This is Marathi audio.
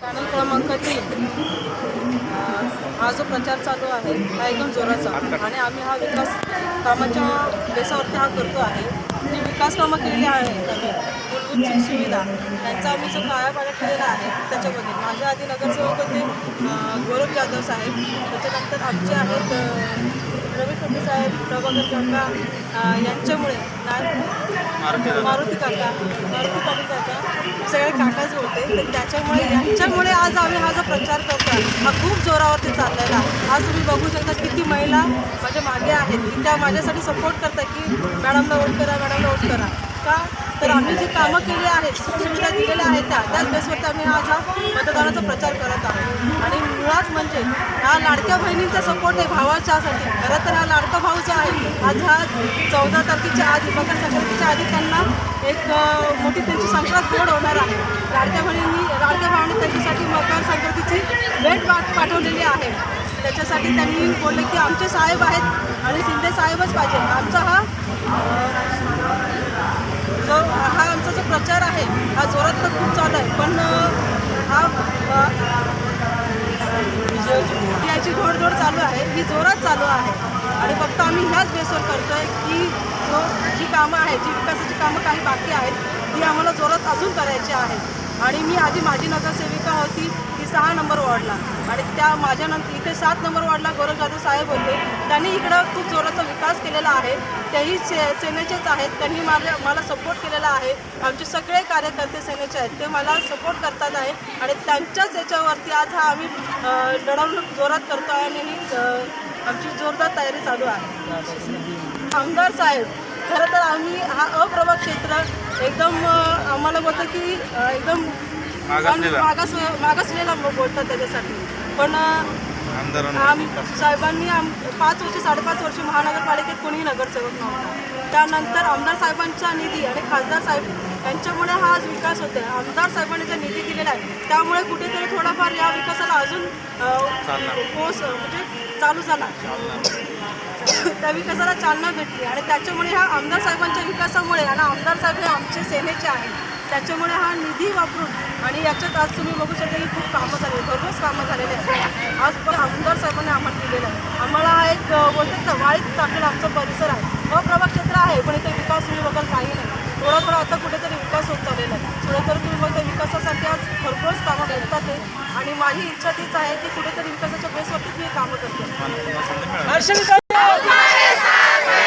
चॅनल क्रमांक 3 हा जो प्रचार चालू आहे हा एकदम जोराचा आणि आम्ही हा विकास कामाच्या बेसावरती हा करतो आहे. जी विकास कामं केलेली आहेत आम्ही मूलभूत सुविधा त्यांचा आम्ही जो कायापालट केलेला आहे त्याच्यामध्ये माझ्या आधी नगरसेवक होते गौरव जाधव साहेब, त्याच्यानंतर आमचे आहेत रवी खंडे साहेब, प्रभाकर काका यांच्यामुळे मारुती पाटील काका सगळे काकाच होते. तर यांच्यामुळे आज आम्ही हा जो प्रचार करतो हा खूप जोरावरती चाललेला आहे. आज तुम्ही बघू शकता किती महिला माझ्या मागे आहेत की त्या माझ्यासाठी सपोर्ट करतात की मॅडमला वोट करा, मॅडमला वोट करा. का तर आम्ही जी कामं केली आहेत, सुविधा दिलेल्या आहेत त्याच बेसवरती आम्ही आज हा मतदानाचा प्रचार करत आहोत. आणि मुळात म्हणजे हा लाडक्या बहिणींचा सपोर्ट आहे भावाच्यासाठी. खरं तर हा लाडका भाऊ जो आहे आज हा 14 तारखेच्या आधी मकर संक्रांतीच्या आधी त्यांना एक मोठी त्यांची संक्रांत गोड होणार आहे. लाडक्या भावाने त्यांच्यासाठी मकर संक्रांतीची भेट पाठवलेली आहे. त्याच्यासाठी त्यांनी बोलले की आमचे साहेब आहेत आणि शिंदे साहेबच पाहिजे. आमचा जो प्रचार आहे हा जोरात तर खूप चालू आहे, पण हा याची घोडदौड चालू आहे, ही जोरात चालू आहे. आणि फक्त आम्ही ह्याच बेसवर करतो आहे की जी कामं आहेत, जी विकासाची कामं काही बाकी आहेत ती आम्हाला जोरात अजून करायची आहेत. आणि मी आधी माझी नगरसेविका होती ती 6 नंबर वॉर्डला आणि त्या माझ्यानंतर इथे 7 नंबर वॉर्डला गौरव जाधव साहेब होते. त्यांनी इकडं खूप जोराचा विकास केलेला आहे. तेही सेनेचेच आहेत. त्यांनी मला सपोर्ट केलेला आहे. आमचे सगळे कार्यकर्ते सेनेचे आहेत, ते मला सपोर्ट करतात आहे आणि त्यांच्याच याच्यावरती आज हा आम्ही लढवणूक जोरात करतो आहे आणि आमची जोरदार तयारी चालू आहे. आमदार साहेब खरं तर आम्ही हा अप्रभाग क्षेत्र एकदम आम्हाला बोलतं की एकदम मागासलेला बोलतात त्याच्यासाठी. पण साहेबांनी 5 वर्ष 5.5 वर्ष महानगरपालिकेत कोणीही नगरसेवक नव्हता. त्यानंतर आमदार साहेबांचा निधी आणि खासदार साहेब यांच्यामुळे हा आज विकास होतो आहे. आमदार साहेबांनी जो निधी दिलेला आहे त्यामुळे कुठेतरी थोडाफार या विकासाला अजून म्हणजे चालू झाला, त्या विकासाला चालना भेटली. आणि त्याच्यामुळे ह्या आमदार साहेबांच्या विकासामुळे आणि आमदार साहेब हे आमचे सेनेचे आहेत त्याच्यामुळे हा निधी वापरून आणि याच्यात आज तुम्ही बघू शकता की खूप कामं झाले, भरपूर कामं झालेले आहेत. आज पण आमदार साहेबांनी आम्हाला दिलेलं आहे. आम्हाला एक बोलतात ना वाळीत टाकलेला आमचा परिसर आहे, अप्रभाग क्षेत्र आहे, पण इथे विकास तुम्ही बघाल काही नाही. थोडं आता कुठेतरी विकास होत चाललेला आहे. थोडं तुम्ही बघता विकासासाठी आज भरपूरच कामं भेटतात आहे आणि माझी इच्छा तीच आहे की कुठेतरी विकासाच्या बेसवरतीच मी कामं करते.